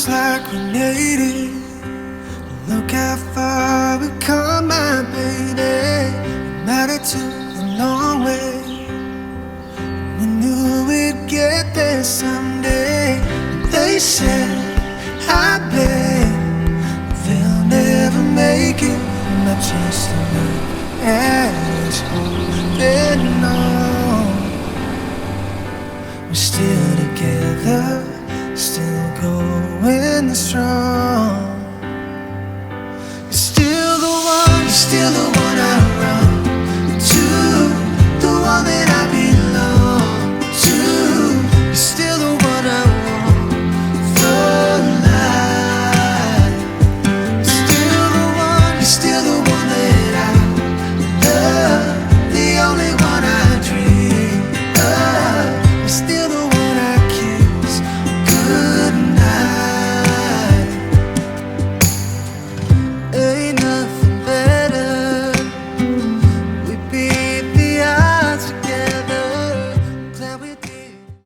just like we made it. Look how far we've come, my baby. We made it to the long way. We knew we'd get there someday. They said, I bet they'll never make it. Not just to look at us holding on. We're still together, still going strong. You're still the one, you're still the